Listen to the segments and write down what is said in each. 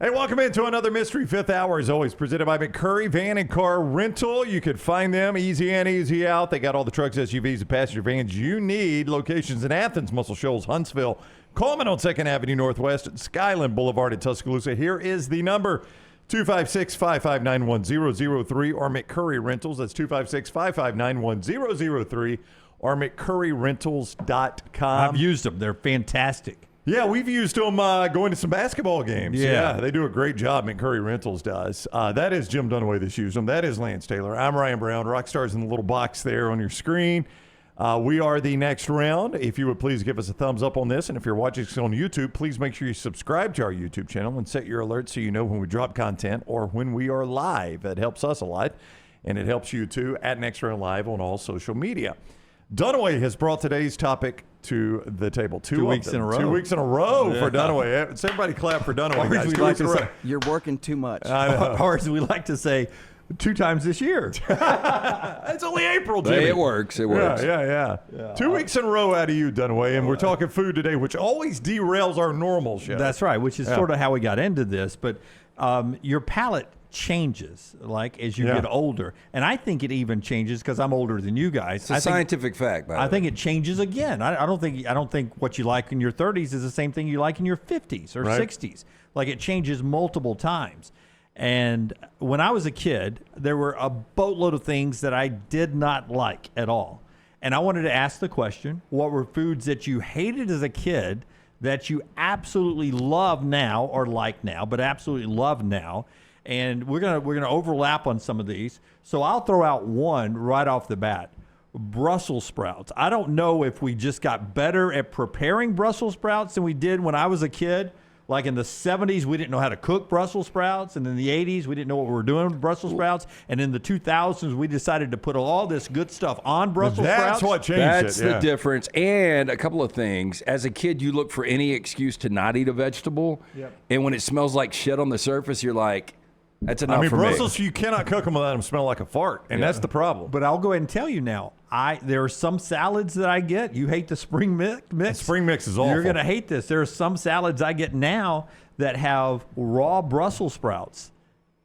Hey, welcome into another Mystery Fifth Hour, as always, presented by McCurry Van and Car Rental. You can find them easy in, easy out. They got all the trucks, SUVs, and passenger vans you need. Locations in Athens, Muscle Shoals, Huntsville, Coleman on 2nd Avenue Northwest, and Skyland Boulevard in Tuscaloosa. Here is the number, 256-559-1003, or McCurry Rentals. That's 256-559-1003, or McCurryRentals.com. I've used them. They're fantastic. Yeah, we've used them going to some basketball games. Yeah, they do a great job. McCurry Rentals does. That is Jim Dunaway that's used them. That is Lance Taylor. I'm Ryan Brown. Rockstar's in the little box there on your screen. We are the next round. If you would please give us a thumbs up on this. And if you're watching us on YouTube, please make sure you subscribe to our YouTube channel and set your alerts so you know when we drop content or when we are live. That helps us a lot. And it helps you too at Next Round Live on all social media. Dunaway has brought today's topic to the table. 2 weeks in a row. 2 weeks in a row for Dunaway. Let's everybody clap for Dunaway, guys. 2 weeks in a row. You're working too much. Or as we like to say, 2 times this year. It's only April, Jimmy. It works. It works. Yeah. 2 weeks in a row out of you, Dunaway, and we're talking food today, which always derails our normal show. That's right, which is sort of how we got into this. But your palate changes like as you get older, and I think it even changes because I'm older than you guys. It's a scientific fact. I think it changes again. I don't think what you like in your 30s is the same thing you like in your 50s or 60s. Like it changes multiple times. And when I was a kid, there were a boatload of things that I did not like at all. And I wanted to ask the question: what were foods that you hated as a kid that you absolutely love now, or like now, but absolutely love now? And we're gonna overlap on some of these. So I'll throw out one right off the bat. Brussels sprouts. I don't know if we just got better at preparing Brussels sprouts than we did when I was a kid. Like in the 70s, we didn't know how to cook Brussels sprouts. And in the 80s, we didn't know what we were doing with Brussels sprouts. And in the 2000s, we decided to put all this good stuff on Brussels sprouts. That's what changed That's the difference. And a couple of things. As a kid, you look for any excuse to not eat a vegetable. Yep. And when it smells like shit on the surface, you're like, that's enough for Brussels, me. you cannot cook them without them smell like a fart. And that's the problem. But I'll go ahead and tell you now, there are some salads that I get. You hate the spring mix. The spring mix is awful. You're going to hate this. There are some salads I get now that have raw Brussels sprouts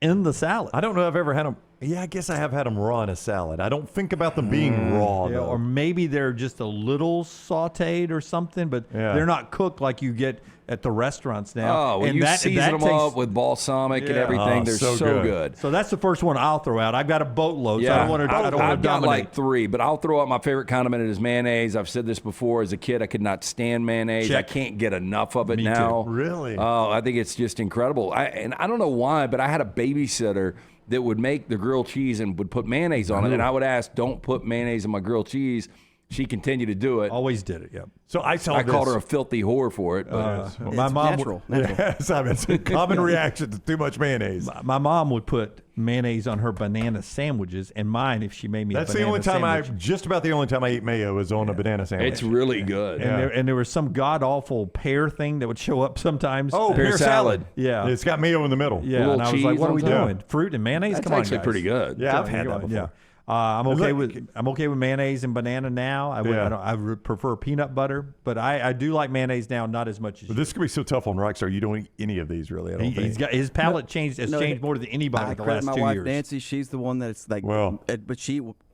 in the salad. I don't know if I've ever had them. Yeah, I guess I have had them raw in a salad. I don't think about them being raw, though. Or maybe they're just a little sauteed or something, but they're not cooked like you get at the restaurants now. Oh, well, you season them up with balsamic and everything. They're so good. So that's the first one I'll throw out. I've got a boatload, so I don't want to I've got dominate. like 3, but I'll throw out my favorite condiment is mayonnaise. I've said this before. As a kid, I could not stand mayonnaise. Check. I can't get enough of it Me now. too. Really? Oh, I think it's just incredible. And I don't know why, but I had a babysitter that would make the grilled cheese and would put mayonnaise on it. And I would ask, don't put mayonnaise in my grilled cheese. She continued to do it. Always did it, So I called her a filthy whore for it. But my mom natural. Yes, I mean, it's a common reaction to too much mayonnaise. My mom would put mayonnaise on her banana sandwiches, and mine if she made me That's a banana sandwich. just about the only time I eat mayo is on a banana sandwich. it's really good. And there was some god-awful pear thing that would show up sometimes. Oh, pear salad. Yeah. It's got mayo in the middle. Yeah, and I was like, cheese what are we on top. doing? Fruit and mayonnaise? That's Come on, actually guys. pretty good. Yeah, I've had that before. Yeah. I'm okay with mayonnaise and banana now. I would prefer peanut butter, but I do like mayonnaise now, not as much as But this could be so tough on Rockstar. You don't eat any of these, really. I don't think. he's got his palate has changed more than anybody the last 2 years. My wife Nancy, she's the one that's like. Well, but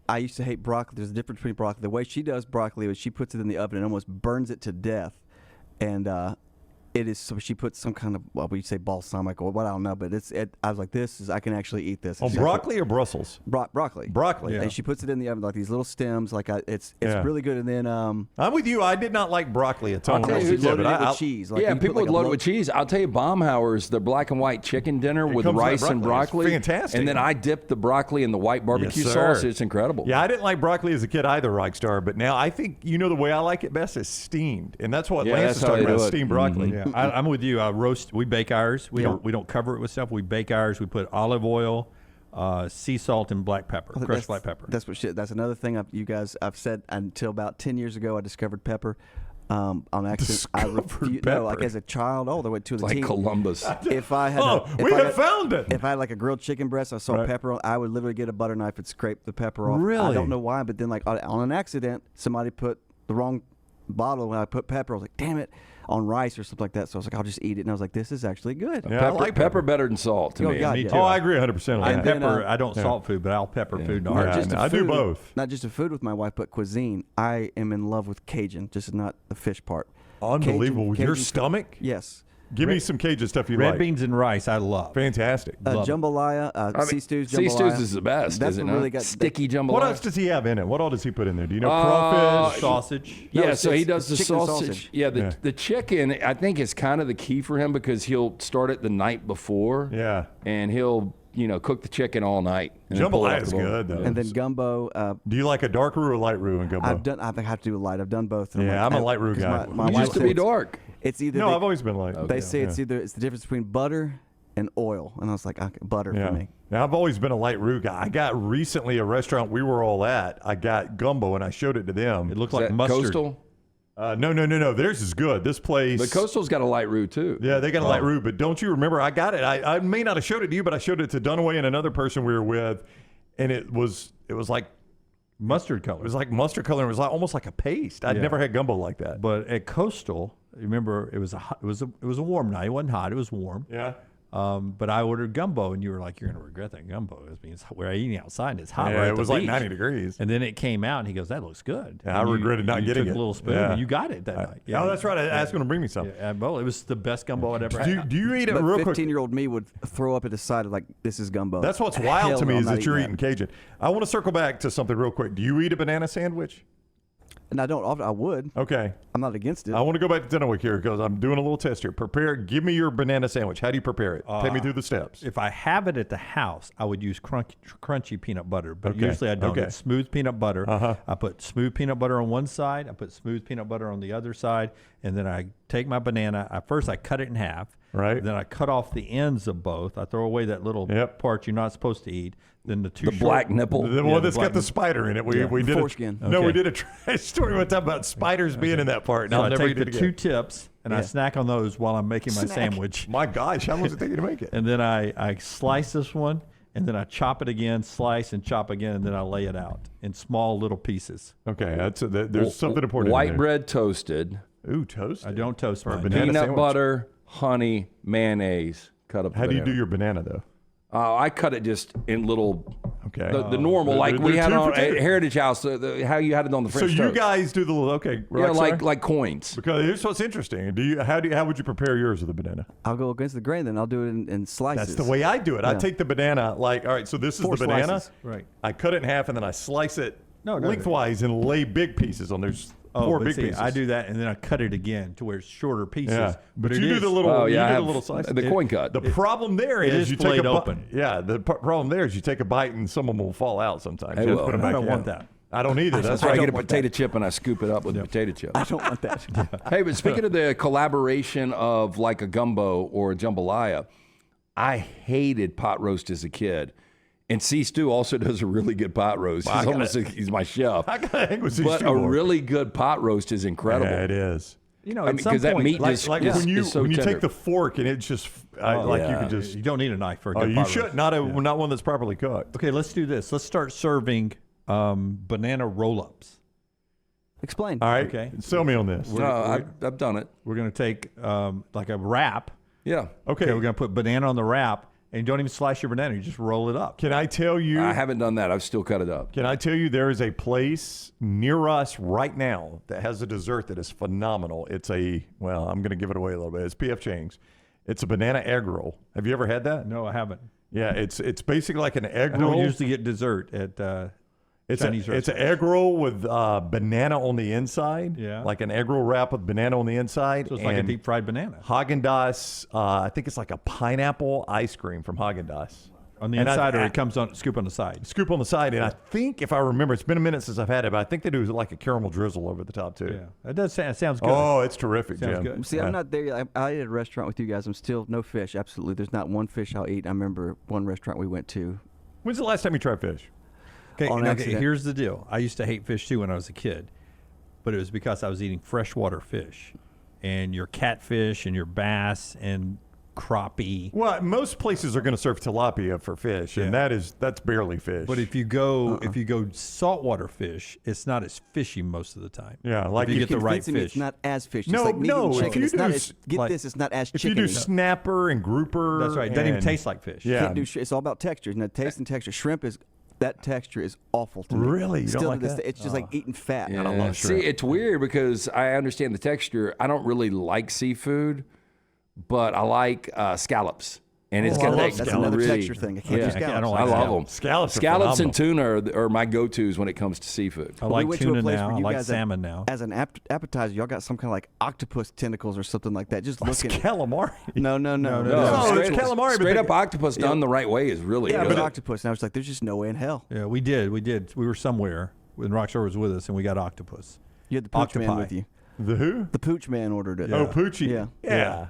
I used to hate broccoli. There's a difference between broccoli. The way she does broccoli is she puts it in the oven and almost burns it to death, and it is. So she puts some kind of we say balsamic or what I don't know, but I was like, I can actually eat this. on broccoli or Brussels? Broccoli. Broccoli. And she puts it in the oven like these little stems. It's really good. And then I'm with you. I did not like broccoli a ton. I'll tell you who's loaded it with cheese. Like people would load it with cheese. I'll tell you, Baumhauer's the black and white chicken dinner with rice and broccoli. It's fantastic. And then I dip the broccoli in the white barbecue sauce. It's incredible. Yeah, I didn't like broccoli as a kid either, Rockstar. But now I think the way I like it best is steamed, and that's what Lance is talking about. Steamed broccoli. Yeah, I'm with you. We bake ours. We don't cover it with stuff. We bake ours. We put olive oil, sea salt, and black pepper, crushed black pepper. That's another thing I've said until about 10 years ago. I discovered pepper. On accident, like as a child, all the way to the like teen. Columbus. If I had, we have found it. If I had like a grilled chicken breast, I saw pepper. I would literally get a butter knife and scrape the pepper off. Really? I don't know why, but then like on an accident, somebody put the wrong bottle when I put pepper. I was like, damn it. on rice or something like that. So I was like, I'll just eat it, and I was like, this is actually good. Yeah, I like Pepper better than salt to Oh, me. God, Me yeah. too. Oh, I agree 100% on I that. then, pepper. I don't salt food, but I'll pepper food. No, Yeah, Just I a do food- both. Not just a food with my wife, but cuisine. I am in love with Cajun, just not the fish part. Unbelievable. With your Cajun- stomach? Yes. Give me some Cajun stuff you red like. beans and rice. I love. Fantastic. Love it. Jambalaya, sea stews, Sea jambalaya. stews is the best. That's is it what really not? got Sticky jambalaya. What else does he have in it? What all does he put in there? Do you know? Crawfish? Sausage. No, Yeah, it's- so he it's does the chicken and sausage. sausage. Yeah, Yeah. the chicken, I think, is kind of the key for him because he'll start it the night before. Yeah. And he'll, cook the chicken all night. and then pull it Jambalaya off is the bone. good, though. And then gumbo. Do you like a dark roux or light roux in gumbo? I think I have to do a light. I've done both. and Yeah, I'm a light roux 'cause guy. My You wife used to said be it's- dark. It's either No, I've always been light. they say it's Yeah. either it's the difference between butter and oil, and I was like, okay, butter Yeah. for me. Now, I've always been a light roux guy. I got recently a restaurant we were all at. I got gumbo and I showed it to them. It looked Is like that mustard. Coastal? No. Theirs is good. This place. But Coastal's got a light roux too. Yeah, they got a light roux, but don't you remember? I got it. I may not have showed it to you, but I showed it to Dunaway and another person we were with, and it was like Mustard color. it was like mustard color. And it was like almost like a paste. I'd Yeah. never had gumbo like that. But at Coastal, remember it was a warm night. It wasn't hot. It was warm. Yeah. But I ordered gumbo, and you were like, "You're gonna regret that gumbo." It means we're eating outside. And it's hot. Yeah, we're at it the was like beach. 90 degrees. And then it came out, and he goes, "That looks good." Yeah, I And regretted not you getting took it. a little spoon, Yeah. and you got it that night. Oh, that's right. I asked him to bring me some. Yeah, well, it was the best gumbo I'd ever had. Do you eat it But real quick? 15-year-old me would throw up at the side of like, this is gumbo. That's what's wild Hell to me no, is I'm that not you're eating eating Cajun. I want to circle back to something real quick. Do you eat a banana sandwich? And I don't often. I would. Okay. I'm not against it. I want to go back to Dunaway here because I'm doing a little test here. Give me your banana sandwich. How do you prepare it? Take me through the steps. If I have it at the house, I would use crunchy peanut butter, but Okay, usually I don't. okay. It's smooth peanut butter. Uh-huh. I put smooth peanut butter on one side. I put smooth peanut butter on the other side, and then I take my banana. First I cut it in half. Right. Then I cut off the ends of both. I throw away that little Yep. part you're not supposed to eat. Then the two The black nipple. The Yeah, one the that's black got the spider in it. We did Foreskin. No, we Okay. did a trash story one time about spiders being in that part. And So I'll I never take eat the it two again. tips and I Yeah. snack on those while I'm making my Snack. sandwich. My gosh, how long does it take you to make it? And then I slice this one, and then I chop it again, slice and chop again, and then I lay it out in small little pieces. Okay, there's something important. White in there. bread toasted, Ooh, toast. I don't toast mine. banana peanut sandwich. butter, honey, mayonnaise. Cut up. How do you banana. do your banana though? I cut it just in little, Okay. the normal, They're- like we they're had two on for at two. Heritage House. How you had it on the So French you toast. guys do the little yeah, Rockstar? like coins. Because here's what's interesting. How would you prepare yours with a banana? I'll go against the grain, then I'll do it in slices. That's the way I do it. I Yeah. take the banana, all right, so this is 4 the banana. slices. Right. I cut it in half and then I slice it No, lengthwise and lay big pieces on. There's four but big see, pieces. I do that, and then I cut it again to where it's shorter pieces. Yeah, but it you do is- the little. Oh you yeah, I do have the little slice. the coin cut. The problem there it is is you take flayed a open. Yeah, the problem there is you take a bite and some of them will fall out sometimes. They You have to will. put 'em I back don't in. want that. I don't either. That's That's why why I I get a potato chip and I scoop it up with a potato chip. I don't want that. Hey, but speaking of the collaboration of like a gumbo or a jambalaya, I hated pot roast as a kid. And C. Stu also does a really good pot roast. Well, I He's gotta- almost he's my chef. I gotta hang with these But two a more. really good pot roast is incredible. Yeah, it is. You know, I at mean, some 'cause that point, meat like, just- Like It's- when you it's so tender. take the fork and it's just like you yeah. can just. you don't need a knife for a Oh, good you pot should roast. not one that's properly cooked. Okay, let's do this. Let's start serving banana roll-ups. Explain. All right. Okay. Sell me on this. No, I've done it. We're going to take like a wrap. Yeah. Okay. Okay, we're going to put banana on the wrap, and you don't even slice your banana. You just roll it up. Can I tell you? I haven't done that. I've still cut it up. Can I tell you there is a place near us right now that has a dessert that is phenomenal. It's I'm going to give it away a little bit. It's P.F. Chang's. It's a banana egg roll. Have you ever had that? No, I haven't. Yeah, it's basically like an egg I don't roll. usually get dessert at Chinese It's an restaurants. egg roll with banana on the inside. Yeah. Like an egg roll wrap with banana on the inside. So it's like a and deep fried banana. Haagen-Dazs, I think it's like a pineapple ice cream from Haagen-Dazs. On the And inside, or I- it comes on scoop on the side. Scoop on the side, and I think, if I remember, it's been a minute since I've had it, but I think they do like a caramel drizzle over the top too. Yeah, that does sound, sounds good. Oh, it's terrific, Sounds Jim. good. See, I'm not there yet. I ate at a restaurant with you guys. I'm still no fish. Absolutely. There's not one fish I'll eat. I remember one restaurant we went to. When's the last time you tried fish? Okay, on okay, accident. here's the deal. I used to hate fish too when I was a kid, but it was because I was eating freshwater fish, and your catfish and your bass and crappie. Well, most places are going to serve tilapia for fish, and that's barely fish. But if you go saltwater fish, it's not as fishy most of the time. Yeah, like if you if get the right Convincing me fish. It's not as fishy. No, it's like meat no, and if chicken. you It's not do as, get like- this, it's not as if chicken. you do snapper and grouper, That's right. It doesn't even and- taste like fish. Yeah. Can't do it's all about texture. You know, taste and texture. Shrimp is that texture is awful to me. Really? You don't Still like to this that? day, it's just like eating fat. Yeah. I don't love See, shrimp. it's weird because I understand the texture. I don't really like seafood, but I like scallops. And it's Oh, I got love that That's scallops. another really, texture thing. I can't do Yeah. scallops. I don't like I love them. Scallops are Scallops and phenomenal. tuna are my go-tos when it comes to seafood. I We like went to a tuna place now. where I you like guys salmon now. As an appetizer, y'all got some kind of like octopus tentacles or something like that. Just It's looking. calamari. No. No, it's calamari, but Straight they- up octopus done the right way is really Yeah, good. but octopus. And I was like, there's just no way in hell. Yeah, we did. We were somewhere when Rockstar was with us, and we got octopus. You had the pooch man Octopi. with you. The who? The pooch man ordered it. Oh, Poochie. Yeah. Yeah.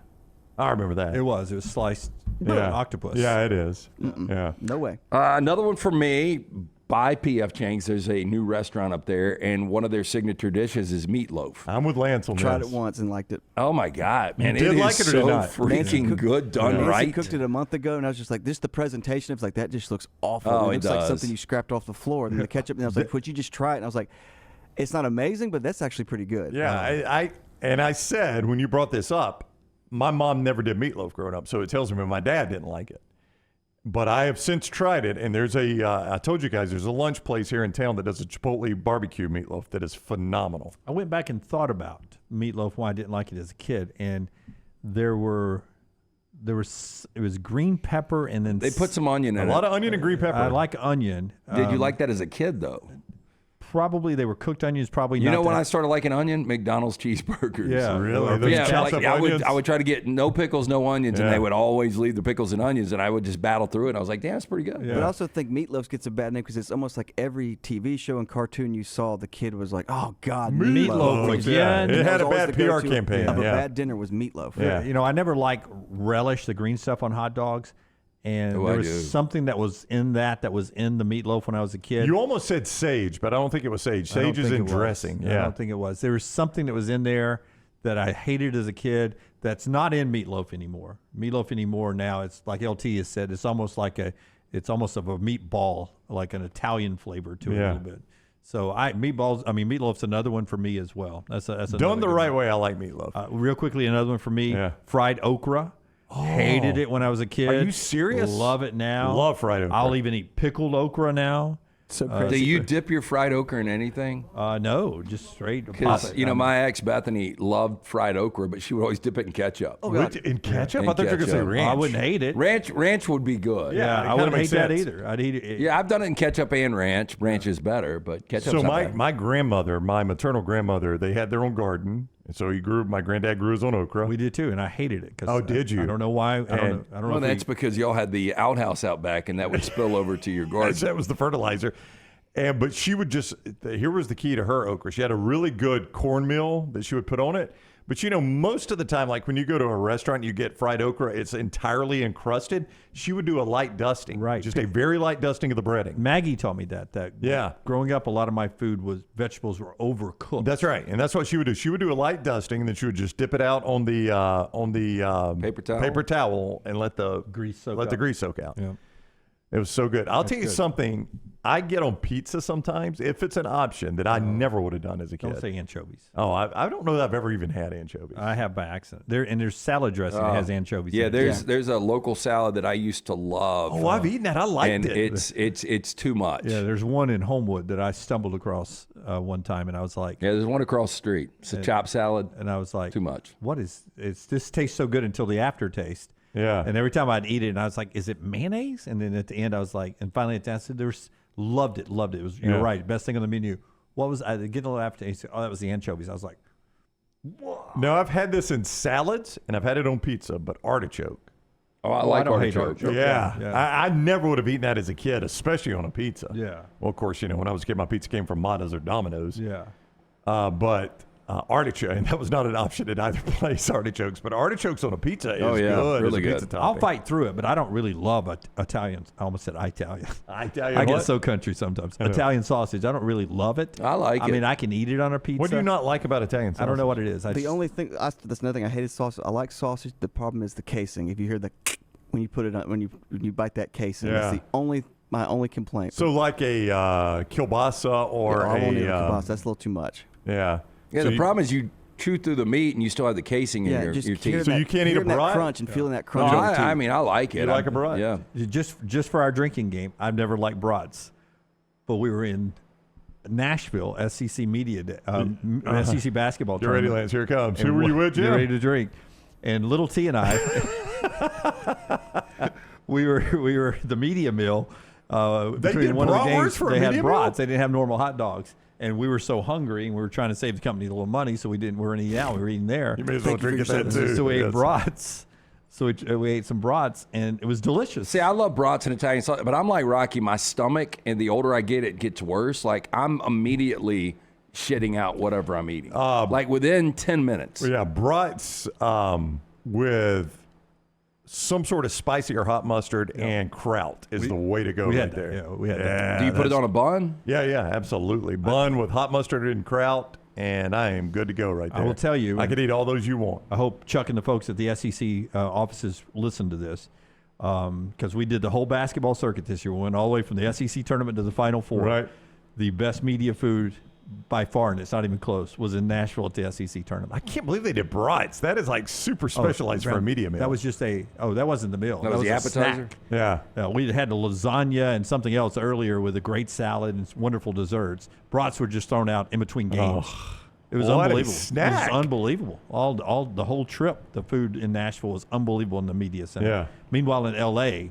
I remember that. It was sliced octopus. Yeah, it is. Yeah. No way. Another one for me, by PF Chang's, there's a new restaurant up there, and one of their signature dishes is meatloaf. I'm with Lance on Tried this. it once and liked it. Oh my God, man! did It like is it or so did not? freaking good done Nancy right. cooked it a month ago, and I was just like, this the presentation. It was like, that just looks awful. Oh, it it looks like does. something you scrapped off the floor. And the ketchup, and I was like, would you just try it? And I was like, it's not amazing, but that's actually pretty good. Yeah, I said when you brought this up, my mom never did meatloaf growing up, so it tells me my dad didn't like it. But I have since tried it, and there's I told you guys, there's a lunch place here in town that does a Chipotle barbecue meatloaf that is phenomenal. I went back and thought about meatloaf, why I didn't like it as a kid, and it was green pepper and then They put some onion A in lot it. of onion and green pepper. I like onion. Did you like that as a kid though? Probably they were cooked onions. Probably You not know when that- I started liking onion? McDonald's cheeseburgers. Yeah. Really? Those Yeah, chopped like, up onions? I would try to get no pickles, no onions, and Yeah. they would always leave the pickles and onions, and I would just battle through it. And I was like, damn, that's pretty good. But I also think meatloaf gets a bad name because it's almost like every TV show and cartoon you saw, the kid was like, "Oh God, Meatloaf again. Yeah, And it That had was a always bad the PR go-to campaign. of a Yeah. bad dinner was meatloaf. Yeah. You know, I never relished the green stuff on hot dogs, and Oh, there I was do. something that was in that was in the meatloaf when I was a kid. You almost said sage, but I don't think it was sage. I don't Sage is think in it was. dressing. I Yeah. don't think it was. There was something that was in there that I hated as a kid that's not in meatloaf anymore. Meatloaf anymore now, it's like LT has said, it's almost of a meatball, like an Italian flavor to it a Yeah. little bit. So meatloaf's another one for me as well. That's another Done the good right one. way, I like meatloaf. Real quickly, another one for me, Yeah. fried okra. Hated it when I was a kid. Are you serious? Love it now. Love fried okra. I'll even eat pickled okra now. So Do crazy. you dip your fried okra in anything? No, just straight. pop Because it. you know, I'm- my ex Bethany loved fried okra, but she would always dip it in ketchup. What, in ketchup? In I thought you were going to say ketchup. ranch. I wouldn't hate it. Ranch would be good. Yeah, it I kinda wouldn't hate makes that sense. either. I'd eat it. Yeah, I've done it in ketchup and ranch. Ranch is better, but ketchup's So not my, bad. my grandmother, my maternal grandmother, they had their own garden. And so my granddad grew his own okra. We did too, and I hated it. Cause Oh, did you? I don't know why. I don't know. Well, if that's because y'all had the outhouse out back, and that would spill over to your garden. That was the fertilizer. But she would here was the key to her okra. She had a really good cornmeal that she would put on it. But you know, most of the time, like when you go to a restaurant, you get fried okra, it's entirely encrusted. She would do a light dusting. Right. Just a very light dusting of the breading. Maggie taught me that. Yeah. Growing up, a lot of my food vegetables were overcooked. That's right. And that's what she would do. She would do a light dusting, and then she would just dip it out on the Paper towel? and let the Grease soak let the out. grease soak out. Yeah. It was so good. I'll tell you good. something. I get on pizza sometimes if it's an option that I never would have done as a kid. Don't say anchovies. Oh, I don't know that I've ever even had anchovies. I have by accident. There's salad dressing that has anchovies. Yeah, in it. there's a local salad that I used to love. Oh, I've eaten that. I liked and it. it's too much. Yeah, there's one in Homewood that I stumbled across one time, and I was like, Yeah, there's one across the street. It's a chopped salad. and I was like, Too much. What is this tastes so good until the aftertaste. Yeah. And every time I'd eat it, and I was like, is it mayonnaise? And then at the end, I was like, and finally at the end, I said, loved it. It was, you're Yeah. right, best thing on the menu. What was I getting a little aftertaste? Oh, that was the anchovies. I was like, No, I've had this in salads and I've had it on pizza, but artichoke. Oh, I I like don't hate artichoke. artichoke. Yeah. Yeah. I never would have eaten that as a kid, especially on a pizza. Yeah. Well, of course, when I was a kid, my pizza came from Mata's or Domino's. yeah. But artichoke, and that was not an option at either place, artichokes. But artichokes on a pizza is Oh, yeah, good. really as a pizza good. I'll topping. fight through it, but I don't really love Italian. I almost said Italian. Italian I get what? so country sometimes. know. Italian sausage. I don't really love it. I like I it. mean, I can eat it on a pizza. What do you not like about Italian sausage? I don't know what it is. The only thing that's another thing I hated sausage. I like sausage. The problem is the casing. If you hear the when you put it on, when you bite that casing, Yeah. that's my only complaint. So like a kielbasa or I won't eat a kielbasa. That's a little too much. yeah. Yeah, So the problem is you chew through the meat and you still have the casing in your hearing teeth. So you can't eat a hearing that brat? crunch and feeling that No, crunch. on the I teeth. mean, I like it. You like a brat? Yeah. just for our drinking game, I've never liked brats, but we were in Nashville, SEC media, day, SEC basketball. Get ready, tournament. Lance. Here it comes. And Who were you with, Get Jim? ready to drink, and little T and I, we were the media meal. Between did one of the bratwurst games, for a they had media brats. meal? They didn't have normal hot dogs, and we were so hungry, and we were trying to save the company a little money, so we weren't eating out. We were eating there. You may as well Thank you drink for it your that too. So we ate Yes. brats. So we ate some brats, and it was delicious. See, I love brats and Italian sauce, but I'm like Rocky. My stomach, and the older I get, it gets worse. Like I'm immediately shitting out whatever I'm eating. Like within 10 minutes. Well, yeah, brats with some sort of spicy or hot mustard and kraut is the way to go we right had that. there. Yeah, we had that. Do you put it on a bun? Yeah, absolutely. Bun with hot mustard and kraut, and I am good to go right there. I will tell you- I could eat all those you want. I hope Chuck and the folks at the SEC offices listen to this, because we did the whole basketball circuit this year. We went all the way from the SEC tournament to the Final Four. Right. The best media food by far, and it's not even close, was in Nashville at the SEC I tournament. can't believe they did brats. That is like super specialized for a media meal. That was just that wasn't the meal. That was the a appetizer? snack. yeah. We had the lasagna and something else earlier with a great salad and wonderful desserts. Brats were just thrown out in between games. It was what a unbelievable. snack. It was unbelievable. All the whole trip, the food in Nashville was unbelievable in the media center. Yeah. Meanwhile, in L.A.,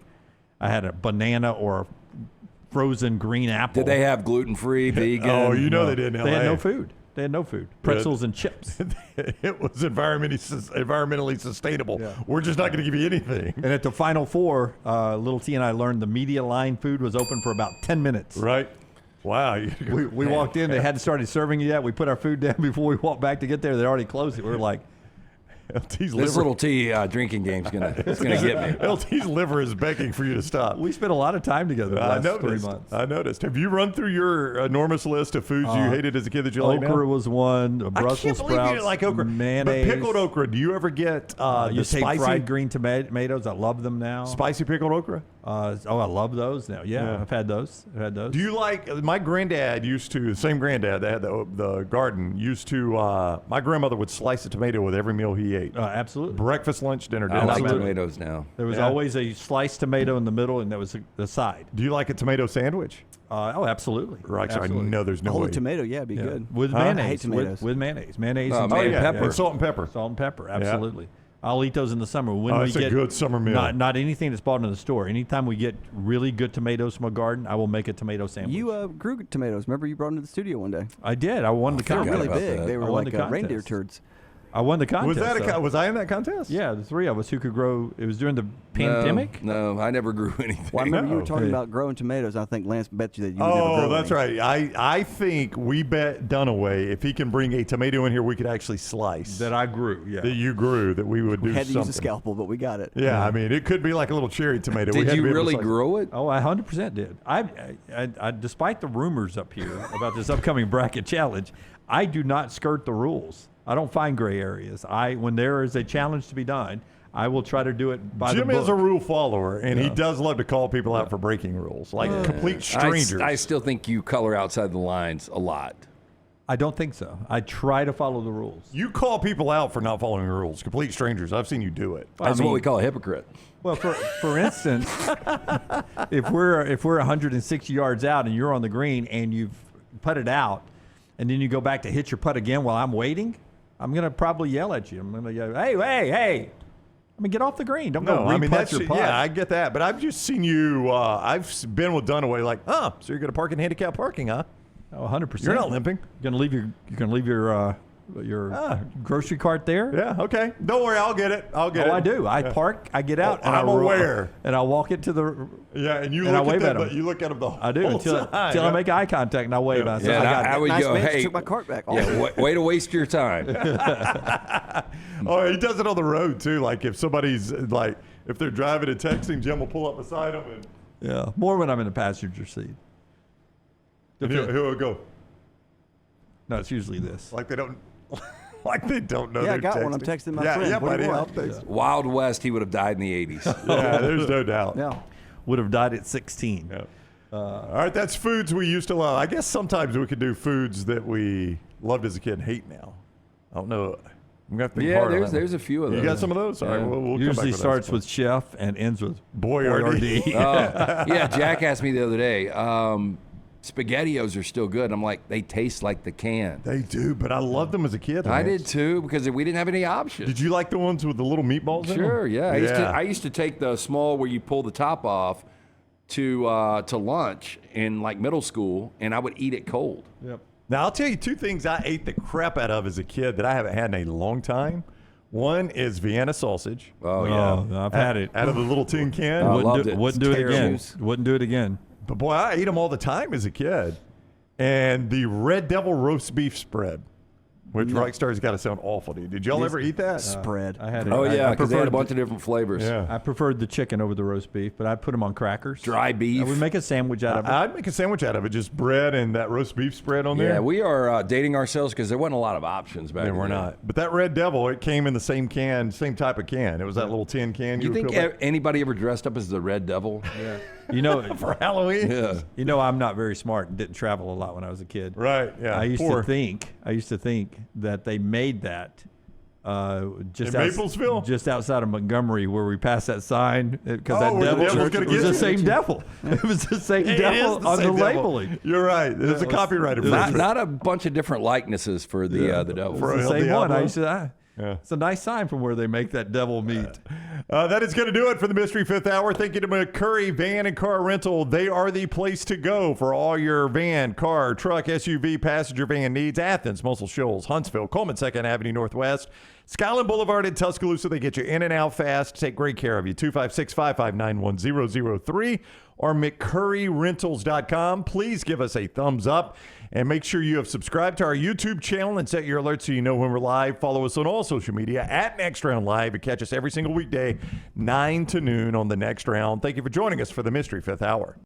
I had a banana or a frozen green apple. Did they have gluten-free, vegan? Oh, you know they did in They had LA. no food. They had no food. Pretzels and chips. It was environmentally sustainable. We're just not going to give you anything. And at the Final Four, little T and I learned the media line food was open for about 10 minutes. Right? Wow. We walked in. They hadn't started serving it yet. We put our food down before we walked back to get there. They already closed it. We were like, LT's This liver. little tea drinking game's gonna get me. LT's liver is begging for you to stop. we spent a lot of time together the I last 3 noticed. months. I noticed. Have you run through your enormous list of foods you hated as a kid that you like now? Okra was one. I Brussels can't believe sprouts. you didn't like okra. Mayonnaise. But pickled okra, do you ever get You the take spicy, fried green tomatoes. I love them now. spicy pickled okra? I love those now. Yeah, I've had those. Do you like, my granddad used to, the same granddad that had the garden, used to, my grandmother would slice a tomato with every meal he ate. Absolutely. Breakfast, lunch, dinner. I like Absolutely. tomatoes now. There was Yeah. always a sliced tomato in the middle, and that was the side. Do you like a tomato sandwich? Absolutely. Right, so I Absolutely. know there's no Whole way. tomato, yeah, it'd be Yeah. good. With I mayonnaise. hate tomatoes. With mayonnaise. Mayonnaise Oh, and man, tomato. pepper. And salt and pepper. Salt and pepper. Absolutely. I'll eat those in the summer. When Oh, we it's a get good summer meal. Not anything that's bought in the store. Anytime we get really good tomatoes from a garden, I will make a tomato sandwich. You grew tomatoes. Remember you brought them to the studio one day? I did. I won the They were contest. really about big. that. They were I won like the reindeer contest. turds. I won the contest. Was that though. was I in that contest? Yeah, the three of us who could grow. It was during the pandemic. No, I never grew anything. Well, I remember you were No. talking Yeah. about growing tomatoes. I think Lance bet you that you would never Oh, grow that's any. right. I think we bet Dunaway if he can bring a tomato in here, we could actually slice. That I grew. Yeah. That you grew, that we would do We had to something. use a scalpel, but we got it. Yeah, I mean, it could be like a little cherry tomato. We Did had to you be able to really slice it. grow it? Oh, I 100% did. I despite the rumors up here about this upcoming bracket challenge, I do not skirt the rules. I don't find gray areas. When there is a challenge to be done, I will try to do it by Jim the book. is a rule follower, and he does love to call people out for breaking rules, like complete strangers. I still think you color outside the lines a lot. I don't think so. I try to follow the rules. You call people out for not following the rules, complete strangers. I've seen you do it. That's what we call a hypocrite. Well, for instance, if we're 160 yards out and you're on the green and you've putted out, and then you go back to hit your putt again while I'm waiting, I'm gonna probably yell at you. I'm gonna go, hey! I mean, get off the green. Don't go No, I mean, re-putt your putt. yeah, I get that. But I've just seen you, I've been with Dunaway like, so you're going to park in handicap parking, huh? Oh, 100%. You're not limping. You're gonna leave your grocery cart there. Yeah, okay. Don't worry, I'll get it. I'll get it. I do. I park, I get out, and I'm aware. and I walk it to the. Yeah, and you and I look wave at them. at 'em. You look at them the I do whole until time. I make eye contact and I wave. I say, Yeah, I got I it. would Nice go, man, hey, took my cart back. yeah, way to waste your time. Oh, he does it on the road too. Like if somebody's like, if they're driving and texting, Jim will pull up beside them and Yeah, more when I'm in the passenger seat. he'll go No, it's usually this. like they don't, like they don't know. Yeah, I they're got texting. one. I'm texting my yeah, friend. Yeah, What do buddy. you I'll want? text. Wild West, he would have died in the 80s. Yeah, there's no doubt. Yeah. Would have died at 16. Yeah. All right, that's foods we used to love. I guess sometimes we could do foods that we loved as a kid and hate now. I don't know. I'm gonna have to think Yeah, hard on that there's one. a few of those. You got some of those? All right, we'll come back Usually with starts those. with chef and ends with Boyardee. Yeah, Jack asked me the other day, SpaghettiOs are still good. I'm like, they taste like the can. They do, but I loved them as a kid. I Lance. did too, because we didn't have any options. Did you like the ones with the little meatballs in them? Sure, yeah. I used to take the small where you pull the top off to lunch in like middle school, and I would eat it cold. Yep. Now, I'll tell you two things I ate the crap out of as a kid that I haven't had in a long time. One is Vienna sausage. Oh, yeah. I've had it. Out of the little tin can. Oh, Wouldn't loved do, it. Wouldn't It's do it again. terrible. Wouldn't do it again. But boy, I ate them all the time as a kid. And the Red Devil roast beef spread, which Rockstar's got to sound awful to you. Did y'all ever eat that? Spread. I had it. Oh, yeah, I because they had a preferred bunch of different flavors. Yeah. I preferred the chicken over the roast beef, but I put them on crackers. Dry beef. I would make a sandwich out of it. I'd make a sandwich out of it, just bread and that roast beef spread on there. Yeah, we are dating ourselves because there wasn't a lot of options back then. We're not. But that Red Devil, it came in the same can, same type of can. It was that little tin can. Do you would think peel back anybody ever dressed up as the Red Devil? Yeah. You know, for Halloween? Yeah. you know, I'm not very smart and didn't travel a lot when I was a kid. Right, yeah. I used Poor. to think that they made that just In Maplesville? just outside of Montgomery, where we passed that sign because that where the devil devil's gonna it was get the you. same devil. It was the same It devil is the on same the devil. labeling. You're right. There's a copyright infringement. Not a bunch of different likenesses for the devil. For It's El the same one. Diablo? I used to. Yeah. It's a nice sign from where they make that devil meat. That is going to do it for the Mystery Fifth Hour. Thank you to McCurry Van and Car Rental. They are the place to go for all your van, car, truck, SUV, passenger van needs. Athens, Muscle Shoals, Huntsville, Coleman 2nd Avenue Northwest, Skyland Boulevard in Tuscaloosa. They get you in and out fast, take great care of you. 256-559-1003 or McCurryRentals.com. Please give us a thumbs up and make sure you have subscribed to our YouTube channel and set your alerts so you know when we're live. Follow us on all social media at Next Round Live and catch us every single weekday, 9 to noon on the Next Round. Thank you for joining us for the Mystery Fifth Hour.